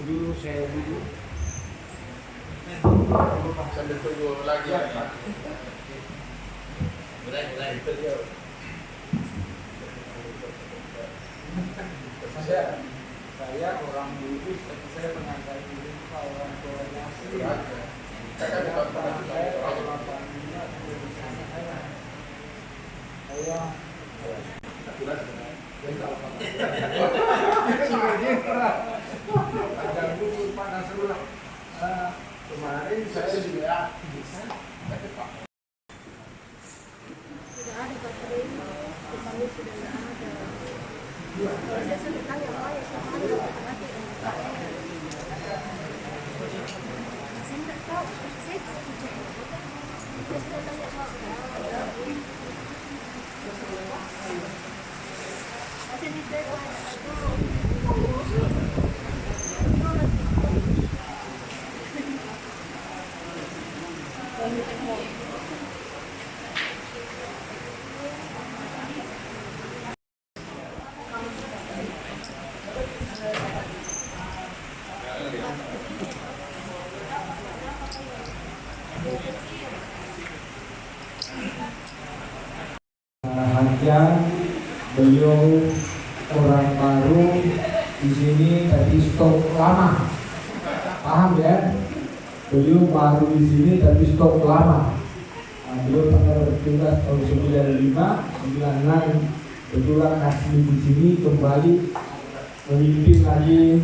Dulu saya dulu sambil tunggu lagi ya. Mulai itu dia. Saya orang Bugis, tapi saya mengantar diri ke orang tuanya asli. Kakak dapat orang kemarin saya juga bisa sudah ada baterai dipanggil sudah nggak ada. Kalau saya sudah tanya apa ya sama ada mati saya nggak tahu saya sudah tanya masih di Hajah, beliau orang baru di sini tapi stok lama, paham ya? Beliau baru di sini tapi stok lama. Beliau pernah bertugas tahun 95, 96, kebetulan asli di sini kembali memimpin lagi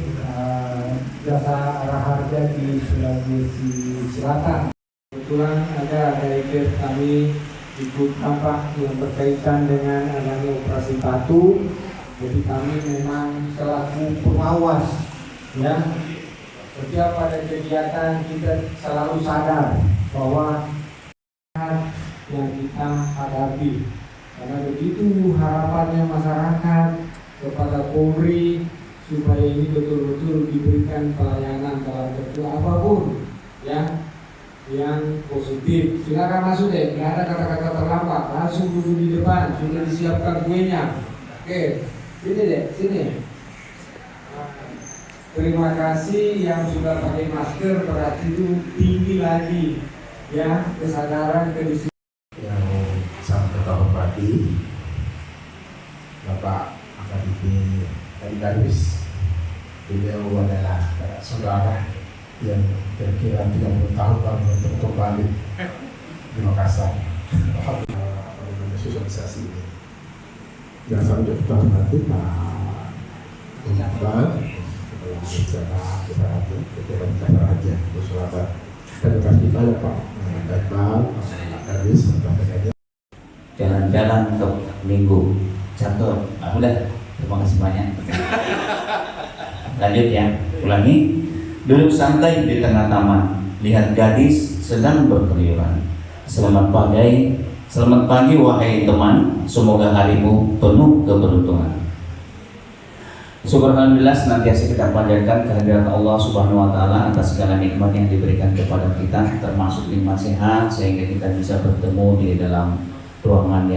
jasa Raharja di Sulawesi Selatan. Kebetulan ada ikut kami ikut tampak yang berkaitan dengan adanya operasi batu. Jadi kami memang selaku pengawas ya, setiap pada kegiatan kita selalu sadar bahwa yang kita hadapi, karena begitu harapannya masyarakat kepada Polri supaya ini betul-betul diberikan pelayanan dalam bentuk apapun ya yang positif. Silakan masuk deh, nggak ada kata-kata terlambat, langsung duduk di depan, sudah disiapkan kuenya. Oke, sini deh, sini. Terima kasih yang sudah pakai masker, berarti itu tinggi lagi ya kesadaran kedisiplinan. yang sangat kita hormati Bapak Akademi Darwis. Beliau adalah saudara yang kira-kira 30 tahun untuk kembali di Makassar. Sosialisasi ini yang sangat kita hormati Pak Iqbal, secara berarti kita aja Selatan. Terima kasih banyak Pak Iqbal, Darwis, jalan-jalan untuk minggu catur. Udah, terima kasih banyak. Lanjut ya, ulangi. Duduk santai di tengah taman, lihat gadis sedang berkeliaran. Selamat pagi wahai teman, semoga harimu penuh keberuntungan. Alhamdulillah senantiasa kita panjatkan kehadirat Allah Subhanahu wa taala atas segala nikmat yang diberikan kepada kita, termasuk nikmat sehat sehingga kita bisa bertemu di dalam ruangan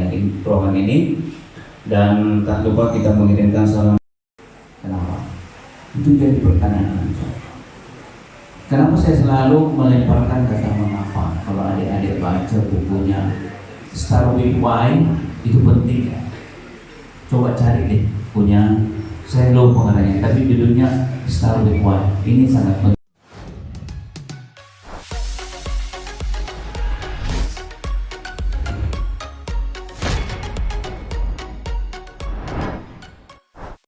ini. Dan tak lupa kita mengirimkan salam. Kenapa? Itu jadi pertanyaan. Kenapa saya selalu melemparkan kata mengapa? Kalau adik-adik baca bukunya Start with Why, itu penting ya. Coba cari deh punya, saya lupa katanya, tapi judulnya Start with Why. Ini sangat penting.